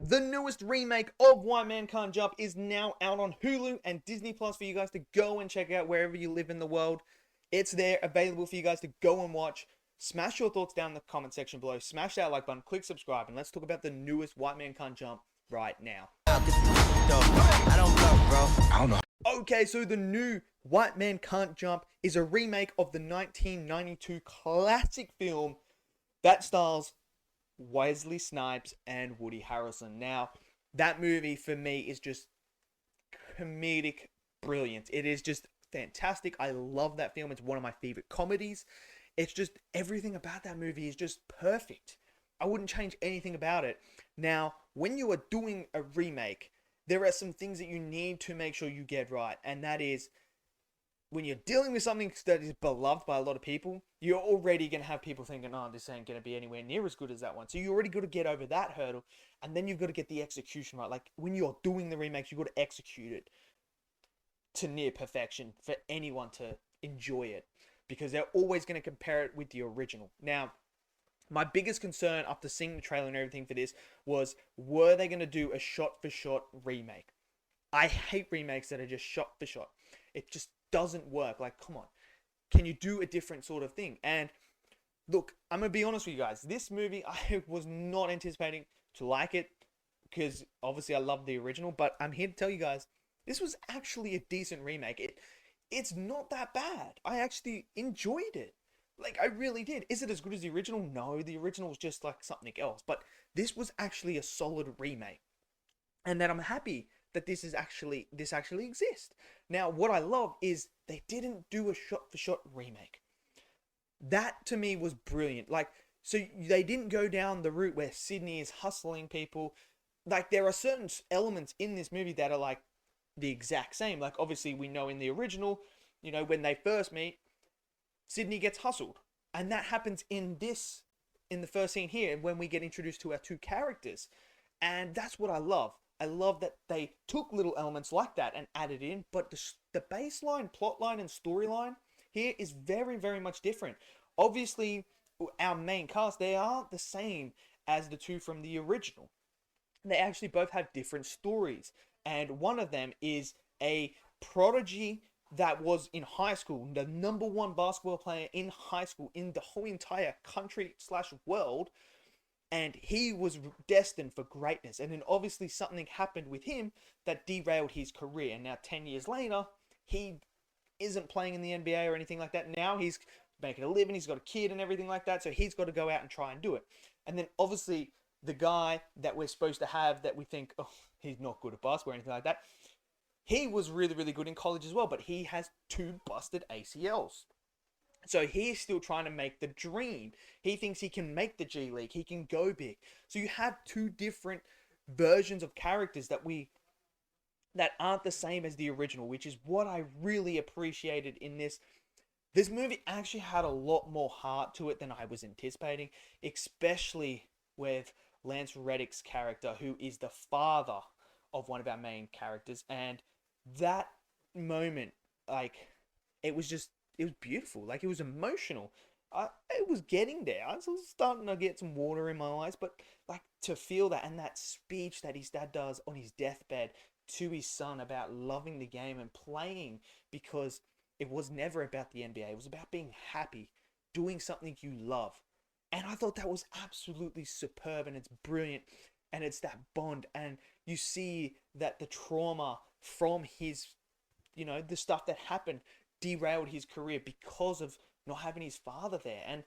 The newest remake of White Man Can't Jump is now out on Hulu and Disney Plus for you guys to go and check out wherever you live in the world. It's there, available for you guys to go and watch. Smash your thoughts down in the comment section below. Smash that like button, click subscribe, and let's talk about the newest White Man Can't Jump right now. I don't know. Okay, so the new White Man Can't Jump is a remake of the 1992 classic film that stars Wesley Snipes and Woody Harrelson. Now, that movie for me is just comedic brilliance. It is just fantastic. I love that film. It's one of my favorite comedies. It's just everything about that movie is just perfect. I wouldn't change anything about it. Now, when you are doing a remake, there are some things that you need to make sure you get right, and that is when you're dealing with something that is beloved by a lot of people, you're already going to have people thinking, oh, this ain't going to be anywhere near as good as that one. So you already got to get over that hurdle, and then you've got to get the execution right. Like, when you're doing the remakes, you've got to execute it to near perfection for anyone to enjoy it, because they're always going to compare it with the original. Now, my biggest concern after seeing the trailer and everything for this was, were they going to do a shot-for-shot remake? I hate remakes that are just shot-for-shot. It just doesn't work. Like, come on. Can you do a different sort of thing? And look, I'm going to be honest with you guys. This movie, I was not anticipating to like it, because obviously I love the original, but I'm here to tell you guys, this was actually a decent remake. It's not that bad. I actually enjoyed it. Like, I really did. Is it as good as the original? No, the original was just like something else. But this was actually a solid remake. And that I'm happy that this actually exists. Now, what I love is they didn't do a shot-for-shot remake. That, to me, was brilliant. Like, so they didn't go down the route where Sydney is hustling people. Like, there are certain elements in this movie that are, like, the exact same. Like, obviously, we know in the original, you know, when they first meet, Sydney gets hustled. And that happens in the first scene here, when we get introduced to our two characters. And that's what I love. I love that they took little elements like that and added in, but the baseline, plotline, and storyline here is very, very much different. Obviously, our main cast, they aren't the same as the two from the original. They actually both have different stories. And one of them is a prodigy that was in high school, the #1 basketball player in high school in the whole entire country/world, and he was destined for greatness. And then obviously something happened with him that derailed his career. And now 10 years later, he isn't playing in the NBA or anything like that. Now he's making a living, he's got a kid and everything like that, so he's got to go out and try and do it. And then obviously the guy that we're supposed to have, that we think, oh, he's not good at basketball or anything like that, he was really, really good in college as well, but he has 2 busted ACLs. So he's still trying to make the dream. He thinks he can make the G League. He can go big. So you have 2 different versions of characters that aren't the same as the original, which is what I really appreciated in this. This movie actually had a lot more heart to it than I was anticipating, especially with Lance Reddick's character, who is the father of one of our main characters. And that moment, like, it was beautiful. Like, it was emotional. It was getting there. I was starting to get some water in my eyes, but like, to feel that, and that speech that his dad does on his deathbed to his son about loving the game and playing, because it was never about the NBA. It was about being happy, doing something you love. And I thought that was absolutely superb, and it's brilliant. And it's that bond, and you see that the trauma from his, the stuff that happened derailed his career because of not having his father there. And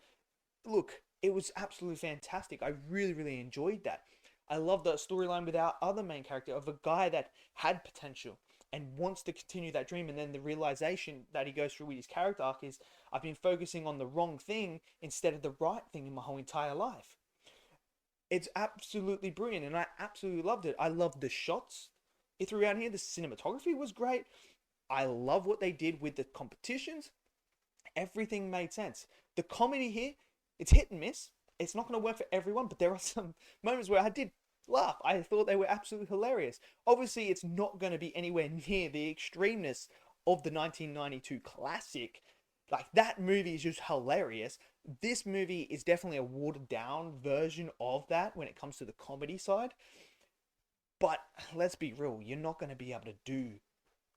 look, it was absolutely fantastic. I really, really enjoyed that. I love the storyline with our other main character, of a guy that had potential and wants to continue that dream, and then the realization that he goes through with his character arc is, I've been focusing on the wrong thing instead of the right thing in my whole entire life. It's absolutely brilliant, and I absolutely loved it. I loved the shots it threw out here. The cinematography was great. I love what they did with the competitions. Everything made sense. The comedy here, it's hit and miss. It's not going to work for everyone, but there are some moments where I did laugh. I thought they were absolutely hilarious. Obviously, it's not going to be anywhere near the extremeness of the 1992 classic. Like, that movie is just hilarious. This movie is definitely a watered down version of that when it comes to the comedy side. But let's be real, you're not going to be able to do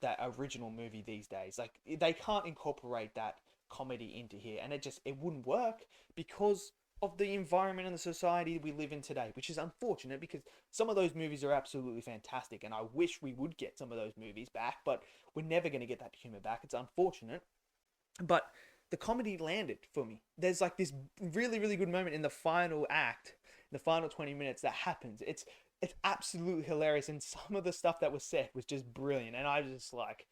that original movie these days. Like, they can't incorporate that comedy into here, and it wouldn't work because of the environment and the society we live in today, which is unfortunate because some of those movies are absolutely fantastic, and I wish we would get some of those movies back, but we're never going to get that humor back. It's unfortunate, but the comedy landed for me. There's like this really, really good moment in the final act, the final 20 minutes that happens. It's absolutely hilarious, and some of the stuff that was said was just brilliant, and I was just like,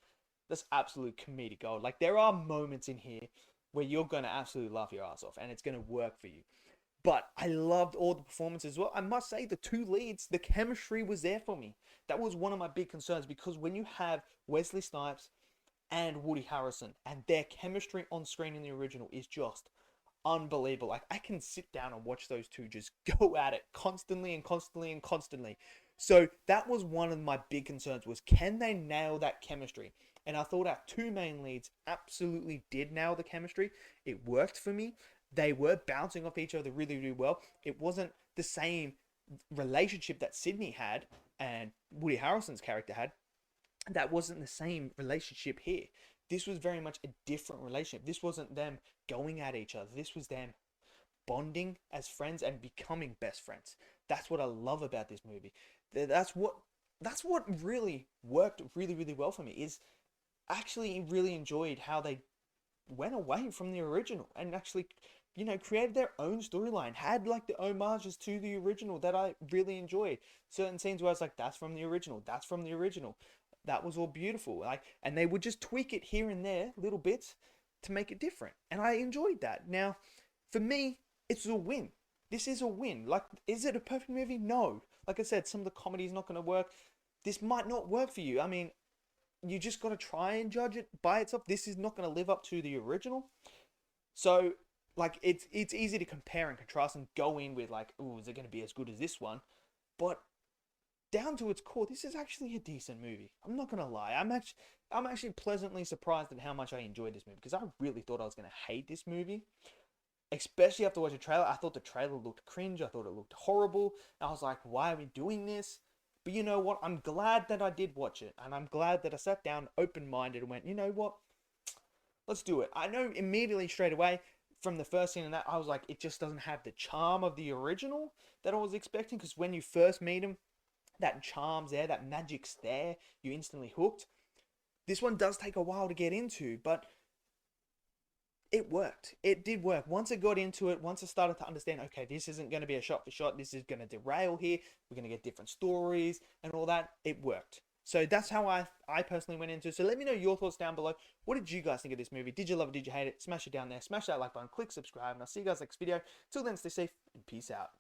that's absolute comedic gold. Like, there are moments in here where you're gonna absolutely laugh your ass off, and it's gonna work for you. But I loved all the performances as well. I must say, the two leads, the chemistry was there for me. That was one of my big concerns, because when you have Wesley Snipes and Woody Harrelson, and their chemistry on screen in the original is just unbelievable. Like, I can sit down and watch those two just go at it constantly and constantly and constantly. So that was one of my big concerns, was can they nail that chemistry? And I thought our two main leads absolutely did nail the chemistry. It worked for me. They were bouncing off each other really, really well. It wasn't the same relationship that Sydney had and Woody Harrelson's character had. That wasn't the same relationship here. This was very much a different relationship. This wasn't them going at each other. This was them bonding as friends and becoming best friends. That's what I love about this movie. That's what really worked really, really well for me, is actually really enjoyed how they went away from the original and actually, created their own storyline, had like the homages to the original that I really enjoyed. Certain scenes where I was like, that's from the original, that's from the original. That was all beautiful. Like, and they would just tweak it here and there, little bits, to make it different. And I enjoyed that. Now, for me, it's a win. This is a win. Like, is it a perfect movie? No. Like I said, some of the comedy is not going to work. This might not work for you. I mean, you just got to try and judge it by itself. This is not going to live up to the original. So, like, it's easy to compare and contrast and go in with like, oh, is it going to be as good as this one? But down to its core, this is actually a decent movie. I'm not gonna lie. I'm actually pleasantly surprised at how much I enjoyed this movie, because I really thought I was gonna hate this movie, especially after watching the trailer. I thought the trailer looked cringe. I thought it looked horrible. I was like, why are we doing this? But you know what? I'm glad that I did watch it, and I'm glad that I sat down open-minded and went, you know what? Let's do it. I know immediately straight away from the first scene and that, I was like, it just doesn't have the charm of the original that I was expecting, because when you first meet him, that charm's there, that magic's there, you instantly hooked. This one does take a while to get into, but it worked. It did work. Once I got into it, once I started to understand, okay, this isn't going to be a shot for shot, this is going to derail here, we're going to get different stories and all that, it worked. So that's how I personally went into it. So let me know your thoughts down below. What did you guys think of this movie? Did you love it? Did you hate it? Smash it down there. Smash that like button. Click subscribe. And I'll see you guys next video. Till then, stay safe and peace out.